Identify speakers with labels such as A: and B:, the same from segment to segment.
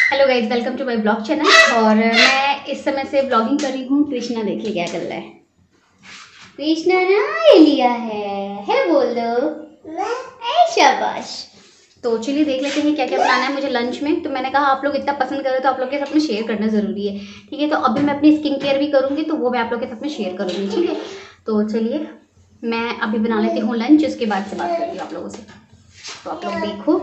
A: Hello guys, welcome to my blog channel. और मैं इस समय से ब्लॉगिंग कर रही हूँ। कृष्णा देखिए क्या कर रहा है। कृष्णा ना ये लिया है बोल दो। शाबाश। तो चलिए देख लेते हैं क्या क्या बनाना है मुझे लंच में। तो मैंने कहा आप लोग इतना पसंद करो तो आप लोग के साथ में शेयर करना ज़रूरी है, ठीक है। तो अभी मैं अपनी स्किन केयर भी करूँगी तो वो मैं आप लोग के साथ में शेयर करूँगी, ठीक है। तो चलिए मैं अभी बना लेती हूँ लंच, उसके बाद से बात करती हूँ आप लोगों से। तो आप लोग देखो।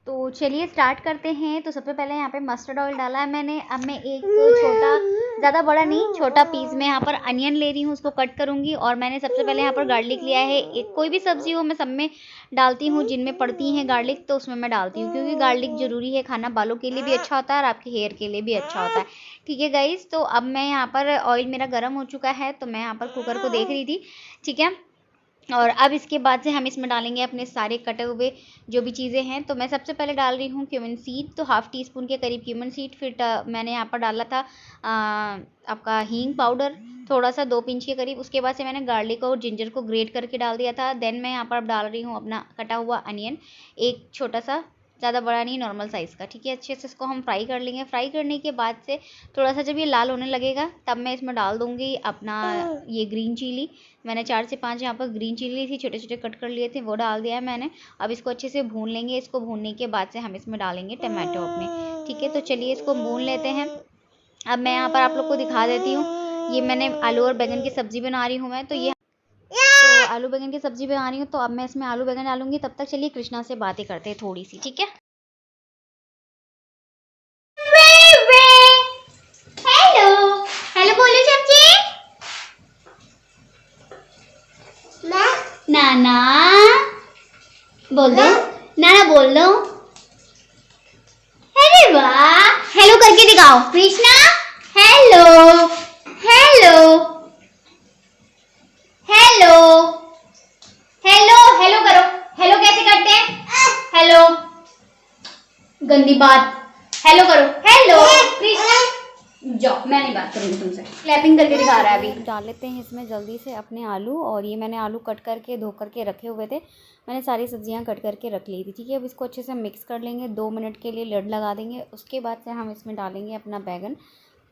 A: तो चलिए स्टार्ट करते हैं। तो सबसे पहले यहाँ पे मस्टर्ड ऑयल डाला है मैंने। अब मैं एक छोटा, ज़्यादा बड़ा नहीं, छोटा पीस में यहाँ पर अनियन ले रही हूँ, उसको कट करूँगी। और मैंने सबसे पहले यहाँ पर गार्लिक लिया है। एक कोई भी सब्ज़ी हो मैं सब में डालती हूँ, जिनमें पड़ती हैं गार्लिक तो उसमें मैं डालती हूँ, क्योंकि गार्लिक ज़रूरी है। खाना बालों के लिए भी अच्छा होता है और आपके हेयर के लिए भी अच्छा होता है, ठीक है गाइज़। तो अब मैं यहाँ पर ऑयल मेरा गर्म हो चुका है, तो मैं यहाँ पर कुकर को देख रही थी, ठीक है। और अब इसके बाद से हम इसमें डालेंगे अपने सारे कटे हुए जो भी चीज़ें हैं। तो मैं सबसे पहले डाल रही हूँ क्यूमिन सीड, तो हाफ़ टी स्पून के करीब क्यूमिन सीड। फिर मैंने यहाँ पर डाला था आपका हींग पाउडर थोड़ा सा 2 पिंच के करीब। उसके बाद से मैंने गार्लिक और जिंजर को ग्रेट करके डाल दिया था। देन मैं यहाँ पर अब डाल रही हूँ अपना कटा हुआ अनियन, एक छोटा सा, ज़्यादा बड़ा नहीं, नॉर्मल साइज़ का, ठीक है। अच्छे से इसको हम फ्राई कर लेंगे। फ्राई करने के बाद से थोड़ा सा जब ये लाल होने लगेगा तब मैं इसमें डाल दूँगी अपना ये ग्रीन चिली। मैंने 4 से 5 यहाँ पर ग्रीन चिली थी, छोटे छोटे कट कर लिए थे, वो डाल दिया है मैंने। अब इसको अच्छे से भून लेंगे। इसको भूनने के बाद से हम इसमें डालेंगे टमाटो अपने, ठीक है। तो चलिए इसको भून लेते हैं। अब मैं यहाँ पर आप लोग को दिखा देती हूँ। ये मैंने आलू और बैंगन की सब्ज़ी बना रही हूँ मैं, तो ये तो आलू बैंगन की सब्ज़ी बना रही हूँ। तो अब मैं इसमें आलू बैंगन डालूंगी। तब तक चलिए कृष्णा से बातें करते हैं थोड़ी सी, ठीक है। हेलो हेलो बोलो सब्जी। नाना बोल दो, नाना बोल दो। अरे वाह, हेलो करके दिखाओ Krishna. Hello hello hello hello hello करो। हेलो कैसे करते हैं? हेलो, गंदी बात। हेलो करो। हेलो कृष्णा, जाओ, मैं नहीं बात करूंगी तुमसे। क्लैपिंग करके दिखा रहा है अभी।
B: डाल लेते हैं इसमें जल्दी से अपने आलू। और ये मैंने आलू कट करके धो करके रखे हुए थे। मैंने सारी सब्जियां कट करके रख ली थी, ठीक है। अब इसको अच्छे से मिक्स कर लेंगे, 2 मिनट के लिए लिड लगा देंगे। उसके बाद से हम इसमें डालेंगे अपना बैगन।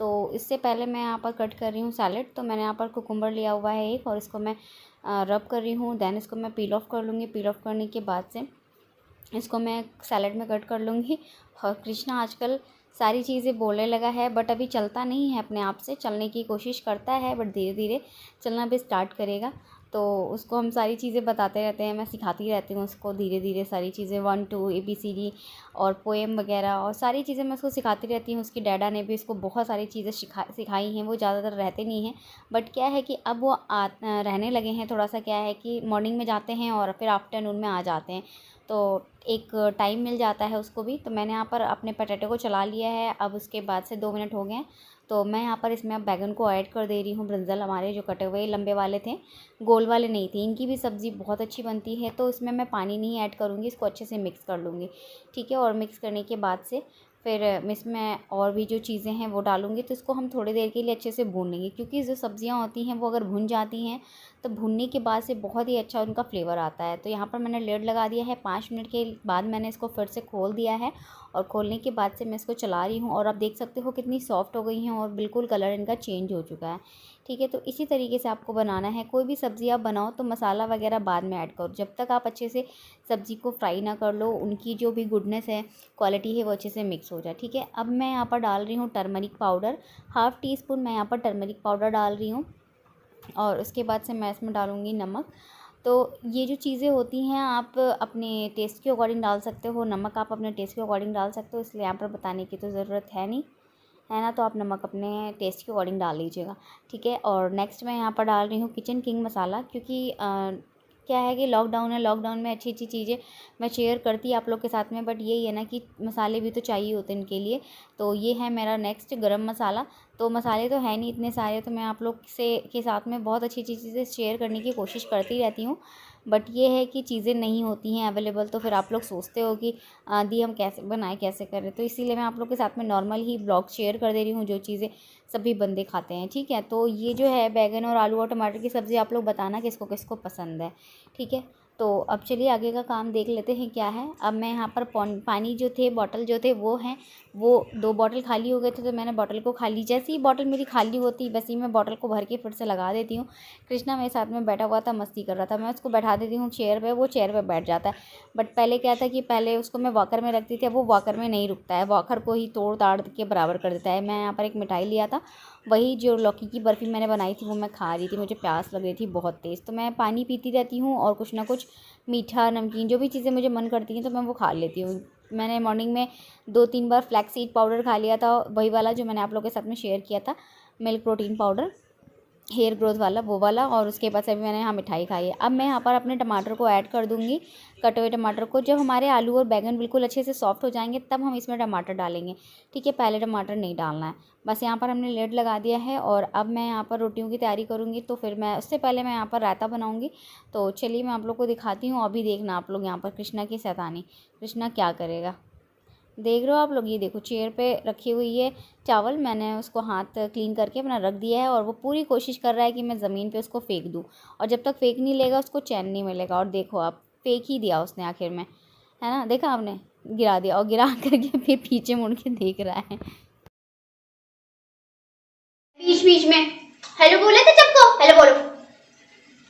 B: तो इससे पहले मैं यहाँ पर कट कर रही हूँ सैलेड। तो मैंने यहाँ पर कुकुम्बर लिया हुआ है एक, और इसको मैं रब कर रही हूँ। दैन इसको मैं पील ऑफ कर लूँगी। पील ऑफ करने के बाद से इसको मैं सैलेड में कट कर लूँगी। और कृष्णा आजकल सारी चीज़ें बोलने लगा है, बट अभी चलता नहीं है अपने आप से। चलने की कोशिश करता है बट धीरे धीरे चलना भी स्टार्ट करेगा। तो उसको हम सारी चीज़ें बताते रहते हैं, मैं सिखाती रहती हूँ उसको धीरे धीरे सारी चीज़ें, 1 2 ABCD और पोएम वगैरह, और सारी चीज़ें मैं उसको सिखाती रहती हूँ। उसकी डैडा ने भी उसको बहुत सारी चीज़ें सिखाई हैं। वो ज़्यादातर रहते नहीं हैं, बट क्या है कि अब वो रहने लगे हैं। थोड़ा सा क्या है कि मॉर्निंग में जाते हैं और फिर आफ्टरनून में आ जाते हैं, तो एक टाइम मिल जाता है उसको भी। तो मैंने यहाँ पर अपने पटेटो को चला लिया है। अब उसके बाद से 2 मिनट हो गए हैं, तो मैं यहाँ पर इसमें अब बैगन को ऐड कर दे रही हूँ। ब्रिंजल हमारे जो कटे हुए लंबे वाले थे, गोल वाले नहीं थे। इनकी भी सब्ज़ी बहुत अच्छी बनती है, तो इसमें मैं पानी नहीं ऐड करूँगी। इसको अच्छे से मिक्स कर लूँगी, ठीक है। और मिक्स करने के बाद से फिर इसमें और भी जो चीज़ें हैं वो डालूँगी। तो इसको हम थोड़ी देर के लिए अच्छे से भून लेंगे, क्योंकि जो सब्ज़ियाँ होती हैं वो अगर भुन जाती हैं तो भुनने के बाद से बहुत ही अच्छा उनका फ्लेवर आता है। तो यहाँ पर मैंने लिड लगा दिया है। 5 मिनट के बाद मैंने इसको फिर से खोल दिया है, और खोलने के बाद से मैं इसको चला रही हूँ। और आप देख सकते हो कितनी सॉफ्ट हो गई हैं और बिल्कुल कलर इनका चेंज हो चुका है, ठीक है। तो इसी तरीके से आपको बनाना है। कोई भी सब्ज़ी आप बनाओ तो मसाला वगैरह बाद में ऐड करो, जब तक आप अच्छे से सब्ज़ी को फ्राई ना कर लो, उनकी जो भी गुडनेस है, क्वालिटी है, वो अच्छे से मिक्स हो जाए, ठीक है। अब मैं यहाँ पर डाल रही हूँ turmeric powder, half tea spoon मैं यहाँ पर टर्मरिक पाउडर डाल रही हूँ। और उसके बाद से मैं इसमें डालूँगी नमक। तो ये जो चीज़ें होती हैं आप अपने टेस्ट के अकॉर्डिंग डाल सकते हो। नमक आप अपने टेस्ट के अकॉर्डिंग डाल सकते हो, इसलिए यहाँ पर बताने की तो ज़रूरत है नहीं, है ना। तो आप नमक अपने टेस्ट के अकॉर्डिंग डाल लीजिएगा, ठीक है। और नेक्स्ट मैं यहाँ पर डाल रही हूँ किचन किंग मसाला, क्योंकि क्या है कि लॉकडाउन है, लॉकडाउन में अच्छी अच्छी चीज़ें मैं शेयर करती आप लोग के साथ में, बट यही है ना कि मसाले भी तो चाहिए होते हैं इनके लिए। तो ये है मेरा नेक्स्ट गरम मसाला। तो मसाले तो है नहीं इतने सारे, तो मैं आप लोग से के साथ में बहुत अच्छी अच्छी चीज़ें शेयर करने की कोशिश करती रहती हूँ, बट ये है कि चीज़ें नहीं होती हैं अवेलेबल। तो फिर आप लोग सोचते हो कि दी हम कैसे बनाएं, कैसे करें। तो इसीलिए मैं आप लोग के साथ में नॉर्मल ही ब्लॉग शेयर कर दे रही हूँ, जो चीज़ें सभी बंदे खाते हैं, ठीक है। तो ये जो है बैगन और आलू और टमाटर की सब्ज़ी, आप लोग बताना किसको किसको पसंद है, ठीक है। तो अब चलिए आगे का काम देख लेते हैं क्या है। अब मैं यहाँ पर पानी जो थे बॉटल जो थे वो 2 बॉटल खाली हो गए थे, तो मैंने बॉटल को खाली, जैसे ही बॉटल मेरी खाली होती वैसे ही मैं बॉटल को भर के फिर से लगा देती हूँ। कृष्णा मेरे साथ में बैठा हुआ था, मस्ती कर रहा था, मैं उसको बैठा देती हूँ चेयर पे, वो चेयर पे बैठ जाता है। बट पहले क्या था कि पहले उसको मैं वॉकर में रखती थी, अब वो वॉकर में नहीं रुकता है, वॉकर को ही तोड़ ताड़ के बराबर कर देता है। मैं यहाँ पर एक मिठाई लिया था, वही जो लौकी की बर्फ़ी मैंने बनाई थी वो मैं खा रही थी, मुझे प्यास लग रही थी बहुत तेज़। तो मैं पानी पीती रहती हूँ और कुछ ना कुछ मीठा नमकीन जो भी चीज़ें मुझे मन करती हैं तो मैं वो खा लेती हूँ। मैंने मॉर्निंग में 2-3 बार फ्लैक्स सीड पाउडर खा लिया था, वही वाला जो मैंने आप लोगों के साथ में शेयर किया था, milk protein powder, hair growth वाला, वो वाला। और उसके बाद से अभी मैंने यहाँ मिठाई खाई है। अब मैं यहाँ पर अपने टमाटर को ऐड कर दूँगी, कटे हुए टमाटर को। जब हमारे आलू और बैंगन बिल्कुल अच्छे से सॉफ्ट हो जाएंगे तब हम इसमें टमाटर डालेंगे, ठीक है, पहले टमाटर नहीं डालना है। बस यहाँ पर हमने लिड लगा दिया है और अब मैं यहाँ पर रोटियों की तैयारी करूँगी। तो फिर मैं उससे पहले मैं यहाँ पर रायता बनाऊँगी। तो चलिए मैं आप लोग को दिखाती हूँ। अभी देखना आप लोग यहाँ पर कृष्णा की शैतानी, कृष्णा क्या करेगा देख रहे हो आप लोग। ये देखो चेयर पे रखी हुई है चावल, मैंने उसको हाथ क्लीन करके अपना रख दिया है और वो पूरी कोशिश कर रहा है कि मैं ज़मीन पे उसको फेंक दूँ, और जब तक फेंक नहीं लेगा उसको चैन नहीं मिलेगा। और देखो आप, फेंक ही दिया उसने आखिर में, है ना, देखा आपने, गिरा दिया और गिरा करके फिर पीछे मुड़ के देख रहा है।
A: बीच बीच में हेलो बोले थे सबको, हेलो बोलो,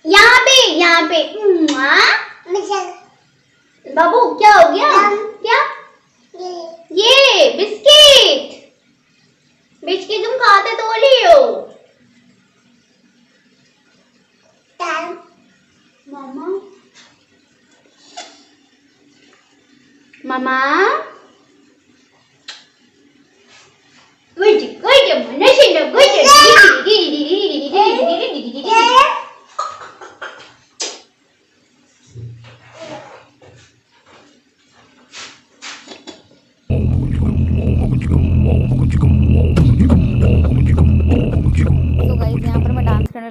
A: यहाँ पे बाबू क्या हो गया, क्या ये बिस्किट बिस्किट तुम खाते तो लियो मामा मामा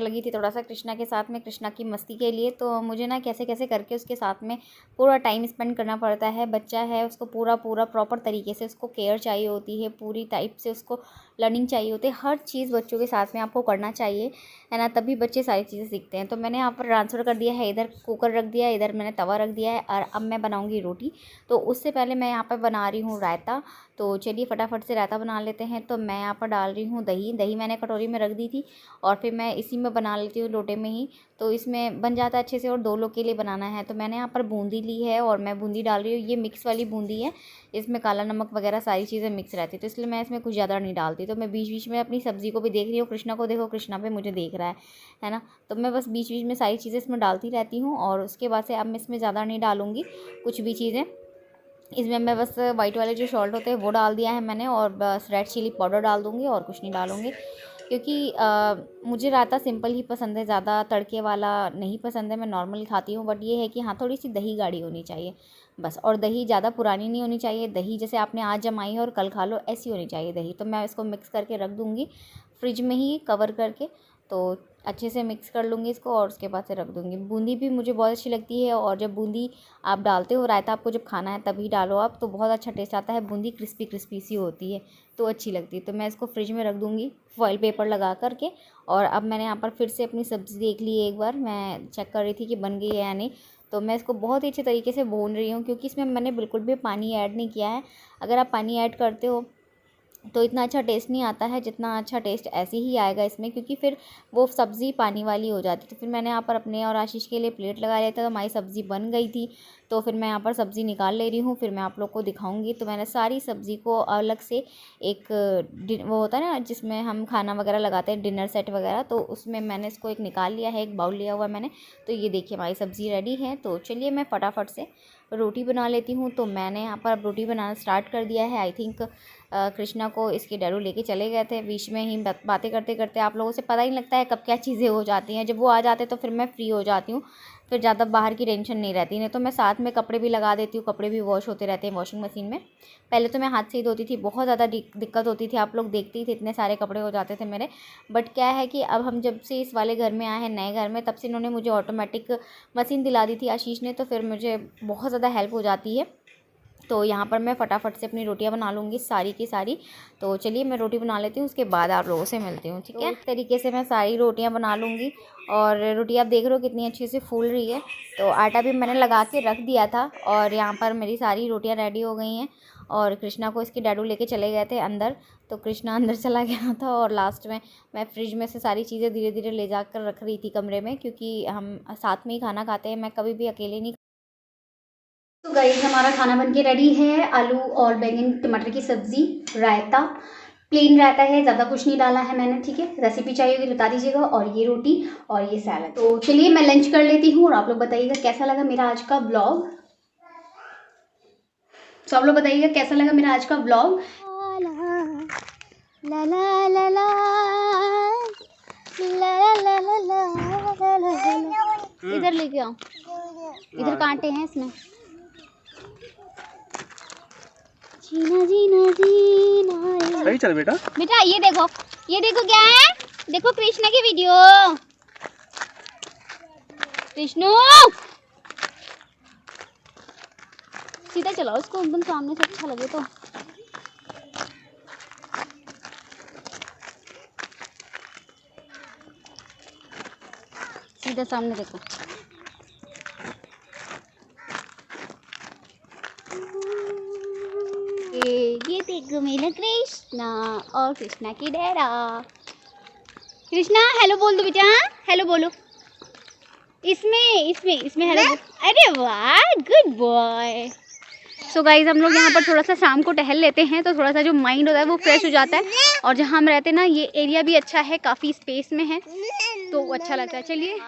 B: लगी थी थोड़ा सा कृष्णा के साथ में, कृष्णा की मस्ती के लिए। तो मुझे ना कैसे कैसे करके उसके साथ में पूरा टाइम स्पेंड करना पड़ता है। बच्चा है, उसको पूरा प्रॉपर तरीके से उसको केयर चाहिए होती है, पूरी टाइप से उसको लर्निंग चाहिए होती है। हर चीज़ बच्चों के साथ में आपको करना चाहिए, है ना, तभी बच्चे सारी चीज़ें सीखते हैं। तो मैंने यहाँ पर ट्रांसफ़र कर दिया है, इधर कुकर रख दिया है, इधर मैंने तवा रख दिया है और अब मैं बनाऊँगी रोटी। तो उससे पहले मैं यहाँ पर बना रही हूँ रायता। तो चलिए फटाफट से रायता बना लेते हैं। तो मैं यहाँ पर डाल रही हूँ दही मैंने कटोरी में रख दी थी और फिर मैं इसी में बना लेती हूँ लोटे में ही, तो इसमें बन जाता है अच्छे से। और 2 लोग के लिए बनाना है तो मैंने यहाँ पर बूंदी ली है और मैं बूंदी डाल रही हूँ, ये मिक्स वाली बूंदी है, इसमें काला नमक वगैरह सारी चीज़ें मिक्स रहती है, तो इसलिए मैं इसमें कुछ ज़्यादा नहीं डालती। तो मैं बीच बीच में अपनी सब्ज़ी को भी देख रही हूँ, कृष्णा को देखो, कृष्णा पे मुझे देख रहा है ना, तो मैं बस बीच बीच में सारी चीज़ें इसमें डालती रहती हूँ। और उसके बाद से अब मैं इसमें ज़्यादा नहीं डालूँगी कुछ भी चीज़ें, इसमें मैं बस वाइट वाले जो सॉल्ट होते हैं वो डाल दिया है मैंने, और बस रेड चिली पाउडर डाल दूँगी और कुछ नहीं डालूँगी, क्योंकि मुझे रायता सिंपल ही पसंद है, ज़्यादा तड़के वाला नहीं पसंद है, मैं नॉर्मल खाती हूँ। बट ये है कि हाँ, थोड़ी सी दही गाढ़ी होनी चाहिए बस, और दही ज़्यादा पुरानी नहीं होनी चाहिए, दही जैसे आपने आज जमाई है और कल खा लो ऐसी होनी चाहिए दही। तो मैं इसको मिक्स करके रख दूँगी फ्रिज में ही कवर करके, तो अच्छे से मिक्स कर लूँगी इसको और उसके बाद से रख दूँगी। बूंदी भी मुझे बहुत अच्छी लगती है, और जब बूंदी आप डालते हो रायता, आपको जब खाना है तभी डालो आप, तो बहुत अच्छा टेस्ट आता है। बूंदी क्रिस्पी क्रिस्पी सी होती है तो अच्छी लगती है। तो मैं इसको फ्रिज में रख दूँगी फॉइल पेपर लगा करके। और अब मैंने यहाँ पर फिर से अपनी सब्ज़ी देख ली एक बार, मैं चेक कर रही थी कि बन गई है या नहीं। तो मैं इसको बहुत ही अच्छे तरीके से भून रही हूँ, क्योंकि इसमें मैंने बिल्कुल भी पानी ऐड नहीं किया है। अगर आप पानी ऐड करते हो तो इतना अच्छा टेस्ट नहीं आता है जितना अच्छा टेस्ट ऐसे ही आएगा इसमें, क्योंकि फिर वो सब्ज़ी पानी वाली हो जाती। तो फिर मैंने यहाँ पर अपने और आशीष के लिए प्लेट लगा लिया था, तो हमारी सब्ज़ी बन गई थी। तो फिर मैं यहाँ पर सब्ज़ी निकाल ले रही हूँ, फिर मैं आप लोग को दिखाऊंगी। तो मैंने सारी सब्ज़ी को अलग से एक वो होता है ना जिसमें हम खाना वगैरह लगाते हैं, डिनर सेट वगैरह, तो उसमें मैंने इसको एक निकाल लिया है, एक बाउल लिया हुआ है मैंने। तो ये देखिए हमारी सब्ज़ी रेडी है। तो चलिए मैं फटाफट से रोटी बना लेती हूँ। तो मैंने यहाँ पर अब रोटी बनाना स्टार्ट कर दिया है। आई थिंक कृष्णा को इसके डैडू लेके चले गए थे, बीच में ही बातें करते करते आप लोगों से पता ही नहीं लगता है कब क्या चीज़ें हो जाती हैं। जब वो आ जाते तो फिर मैं फ्री हो जाती हूँ, फिर ज़्यादा बाहर की टेंशन नहीं रहती। नहीं तो मैं साथ में कपड़े भी लगा देती हूँ, कपड़े भी वॉश होते रहते हैं वॉशिंग मशीन में। पहले तो मैं हाथ से ही धोती थी, बहुत ज़्यादा दिक्कत होती थी, आप लोग देखते ही थे, इतने सारे कपड़े हो जाते थे मेरे। बट क्या है कि अब हम जब से इस वाले घर में आए हैं, नए घर में, तब से इन्होंने मुझे ऑटोमेटिक मशीन दिला दी थी आशीष ने, तो फिर मुझे बहुत ज़्यादा हेल्प हो जाती है। तो यहाँ पर मैं फटाफट से अपनी रोटियाँ बना लूँगी सारी की सारी। तो चलिए मैं रोटी बना लेती हूँ, उसके बाद आप लोगों से मिलती हूँ, ठीक है। इस तरीके से मैं सारी रोटियाँ बना लूँगी और रोटी आप देख रहे हो कितनी अच्छे से फूल रही है। तो आटा भी मैंने लगा के रख दिया था और यहाँ पर मेरी सारी रोटियाँ रेडी हो गई हैं। और कृष्णा को इसके डैडू लेके चले गए थे अंदर, तो कृष्णा अंदर चला गया था और लास्ट में मैं फ्रिज में से सारी चीज़ें धीरे धीरे ले जाकर रख रही थी कमरे में, क्योंकि हम साथ में ही खाना खाते हैं, मैं कभी भी अकेले नहीं।
A: तो गाइस हमारा खाना बनके रेडी है। आलू और बैंगन टमाटर की सब्ज़ी, रायता, प्लेन रायता है, ज़्यादा कुछ नहीं डाला है मैंने, ठीक है। रेसिपी चाहिए होगी बता दीजिएगा। और ये रोटी और ये सैलड। तो चलिए मैं लंच कर लेती हूँ और आप लोग बताइएगा कैसा लगा मेरा आज का ब्लॉग। तो आप लोग बताइएगा कैसा लगा मेरा आज का ब्लॉग। इधर लेके आओ, इधर कांटे हैं इसमें। जीना जीना जीना।
C: सही चल बेटा।
A: बेटा ये देखो क्या है, देखो कृष्णा की वीडियो। कृष्णु सीधा चलाओ इसको, एकदम सामने से अच्छा लगे तो। सीधा सामने देखो। ये देखो मेरा कृष्णा और कृष्णा की डैडा। कृष्णा हेलो बोल दो बेटा, हेलो बोलो। इसमें हेलो। अरे वाह गुड बॉय। सो गाइज हम लोग यहाँ पर थोड़ा सा शाम को टहल लेते हैं, तो थोड़ा सा जो माइंड होता है वो फ्रेश हो जाता है। और जहाँ हम रहते हैं ना, ये एरिया भी अच्छा है, काफ़ी स्पेस में है, तो अच्छा लगता है। चलिए